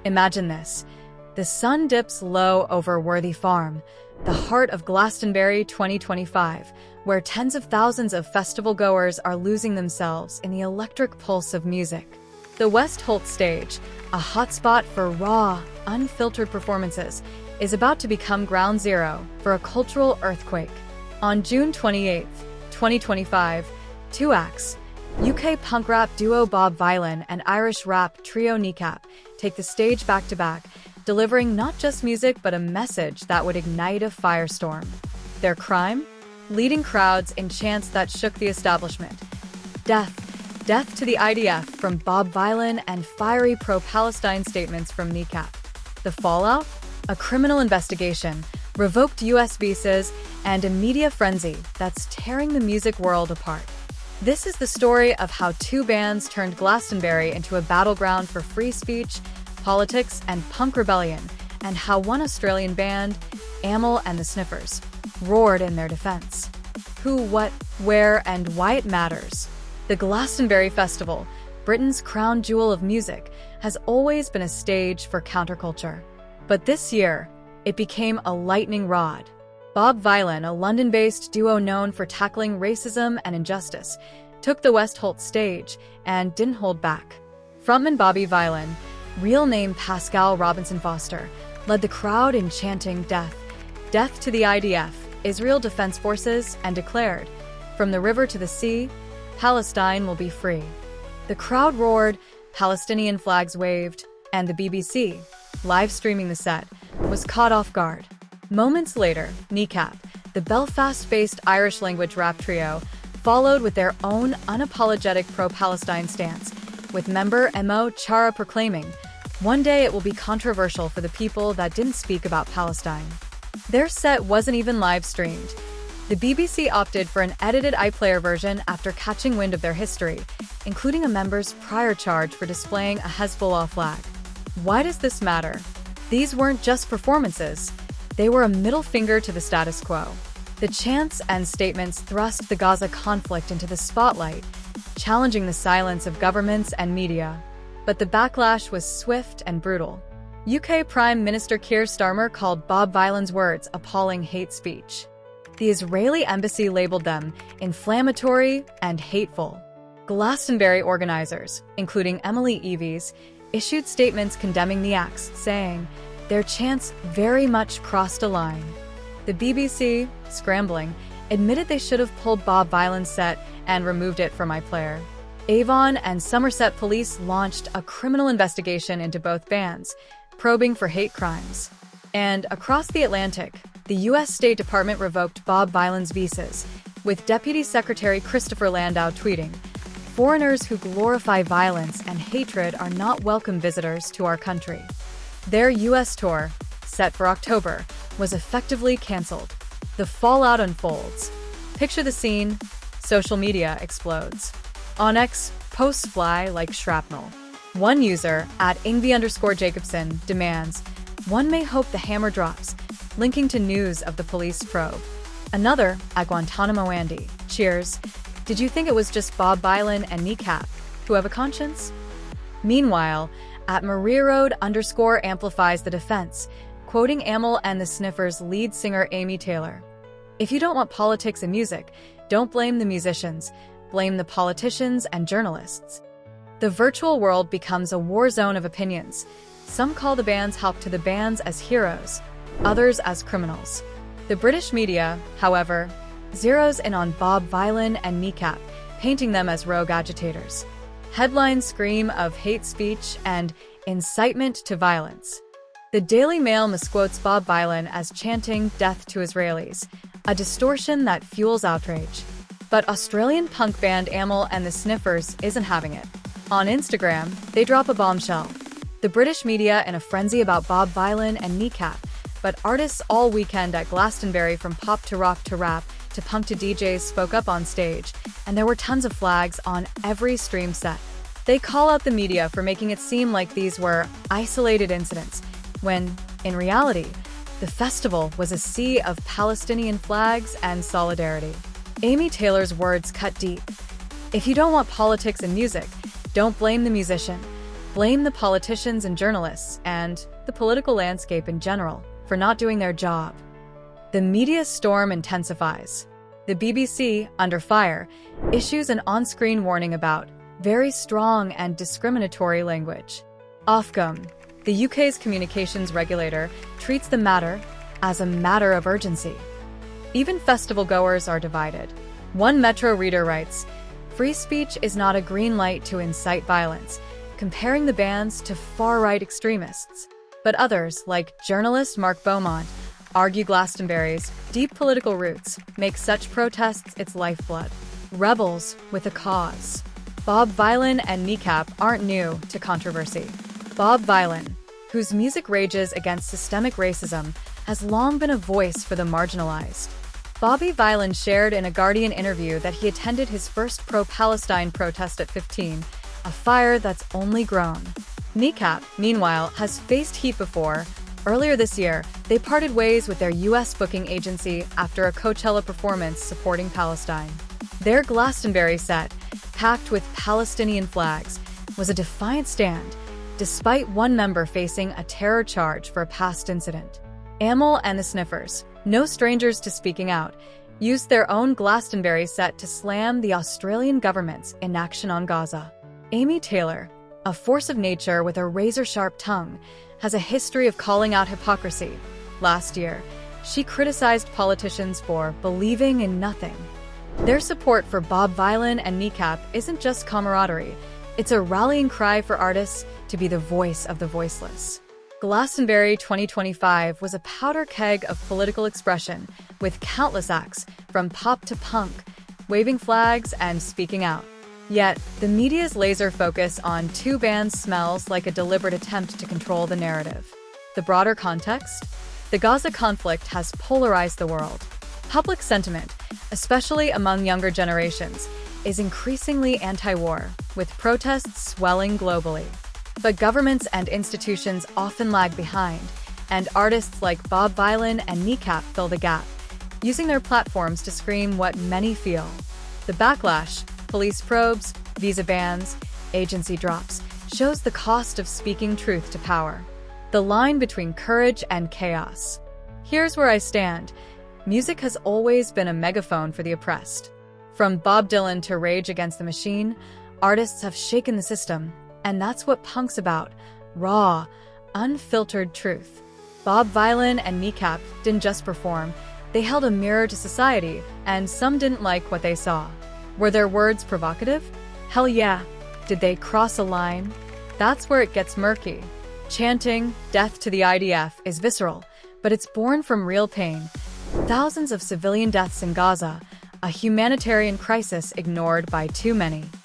Imagine this. The sun dips low over Worthy Farm, the heart of Glastonbury 2025, where tens of thousands of festival-goers are losing themselves in the electric pulse of music. The West Holt stage, a hotspot for raw, unfiltered performances, is about to become ground zero for a cultural earthquake. On June 28, 2025, two acts, UK punk rap duo Bob Vylan and Irish rap trio Kneecap, take the stage back-to-back, delivering not just music but a message that would ignite a firestorm. Their crime? Leading crowds in chants that shook the establishment. Death to the IDF from Bob Vylan and fiery pro-Palestine statements from Kneecap. The fallout? A criminal investigation, revoked US visas, and a media frenzy that's tearing the music world apart. This is the story of how two bands turned Glastonbury into a battleground for free speech, politics, and punk rebellion, and how one Australian band, Amyl The Sniffers, roared in their defense. Who, what, where, and why it matters. The Glastonbury Festival, Britain's crown jewel of music, has always been a stage for counterculture. But this year, it became a lightning rod. Bob Vylan, a London-based duo known for tackling racism and injustice, took the West Holt stage and didn't hold back. Frontman Bobby Vylan, real name Pascal Robinson Foster, led the crowd in chanting death to the IDF, Israel Defense Forces, and declared, "From the river to the sea, Palestine will be free." The crowd roared, Palestinian flags waved, and the BBC, live streaming the set, was caught off guard. Moments later, Kneecap, the Belfast-based Irish-language rap trio, followed with their own unapologetic pro-Palestine stance, with member Mo Chara proclaiming, "One day it will be controversial for the people that didn't speak about Palestine." Their set wasn't even live-streamed. The BBC opted for an edited iPlayer version after catching wind of their history, including a member's prior charge for displaying a Hezbollah flag. Why does this matter? These weren't just performances. They were a middle finger to the status quo. The chants and statements thrust the Gaza conflict into the spotlight, challenging the silence of governments and media. But the backlash was swift and brutal. UK Prime Minister Keir Starmer called Bob Vylan's words appalling hate speech. The Israeli embassy labeled them inflammatory and hateful. Glastonbury organizers, including Emily Eves, issued statements condemning the acts, saying, "Their chants very much crossed a line." The BBC, scrambling, admitted they should have pulled Bob Vylan's set and removed it from iPlayer. Avon and Somerset police launched a criminal investigation into both bands, probing for hate crimes. And across the Atlantic, the US State Department revoked Bob Vylan's visas, with Deputy Secretary Christopher Landau tweeting, "Foreigners who glorify violence and hatred are not welcome visitors to our country." Their US tour, set for October, was effectively canceled. The fallout unfolds. Picture the scene. Social media explodes. On X, posts fly like shrapnel. One user, @Ingvi_Jacobson, demands, "One may hope the hammer drops," linking to news of the police probe. Another, @Guantanamo Andy, cheers, "Did you think it was just Bob Vylan and Kneecap, who have a conscience?" Meanwhile, @MariaRoad_amplifies the defense, quoting Amyl The Sniffers' lead singer Amy Taylor. "If you don't want politics in music, don't blame the musicians, blame the politicians and journalists." The virtual world becomes a war zone of opinions. Some call the band's help to the bands as heroes, others as criminals. The British media, however, zeroes in on Bob Vylan and Kneecap, painting them as rogue agitators. Headlines scream of hate speech and incitement to violence. The Daily Mail misquotes Bob Vylan as chanting "death to Israelis," a distortion that fuels outrage. But Australian punk band Amyl The Sniffers isn't having it. On Instagram, they drop a bombshell. The British media in a frenzy about Bob Vylan and Kneecap, but artists all weekend at Glastonbury, from pop to rock to rap to punk to DJs, spoke up on stage, and there were tons of flags on every stream set. They call out the media for making it seem like these were isolated incidents, when, in reality, the festival was a sea of Palestinian flags and solidarity. Amy Taylor's words cut deep. "If you don't want politics in music, don't blame the musician, blame the politicians and journalists and the political landscape in general for not doing their job. The media storm intensifies. The BBC, under fire, issues an on-screen warning about very strong and discriminatory language. Ofcom, the UK's communications regulator, treats the matter as a matter of urgency. Even festival goers are divided. One Metro reader writes, "Free speech is not a green light to incite violence," comparing the bans to far-right extremists. But others, like journalist Mark Beaumont, argue Glastonbury's deep political roots make such protests its lifeblood. Rebels with a cause. Bob Vylan and Kneecap aren't new to controversy. Bob Vylan, whose music rages against systemic racism, has long been a voice for the marginalized. Bobby Vylan shared in a Guardian interview that he attended his first pro-Palestine protest at 15, a fire that's only grown. Kneecap, meanwhile, has faced heat before. Earlier this year, they parted ways with their U.S. booking agency after a Coachella performance supporting Palestine. Their Glastonbury set, packed with Palestinian flags, was a defiant stand, despite one member facing a terror charge for a past incident. Amyl and the Sniffers, no strangers to speaking out, used their own Glastonbury set to slam the Australian government's inaction on Gaza. Amy Taylor, a force of nature with a razor-sharp tongue, has a history of calling out hypocrisy. Last year, she criticized politicians for believing in nothing. Their support for Bob Vylan and Kneecap isn't just camaraderie, it's a rallying cry for artists to be the voice of the voiceless. Glastonbury 2025 was a powder keg of political expression, with countless acts, from pop to punk, waving flags and speaking out. Yet, the media's laser focus on two bands smells like a deliberate attempt to control the narrative. The broader context? The Gaza conflict has polarized the world. Public sentiment, especially among younger generations, is increasingly anti-war, with protests swelling globally. But governments and institutions often lag behind, and artists like Bob Vylan and Kneecap fill the gap, using their platforms to scream what many feel. The backlash, police probes, visa bans, agency drops, shows the cost of speaking truth to power. The line between courage and chaos. Here's where I stand. Music has always been a megaphone for the oppressed. From Bob Dylan to Rage Against the Machine, artists have shaken the system, and that's what punk's about: raw, unfiltered truth. Bob Vylan and Kneecap didn't just perform, they held a mirror to society, and some didn't like what they saw. Were their words provocative? Hell yeah. Did they cross a line? That's where it gets murky. Chanting "Death to the IDF" is visceral, but it's born from real pain. Thousands of civilian deaths in Gaza, a humanitarian crisis ignored by too many.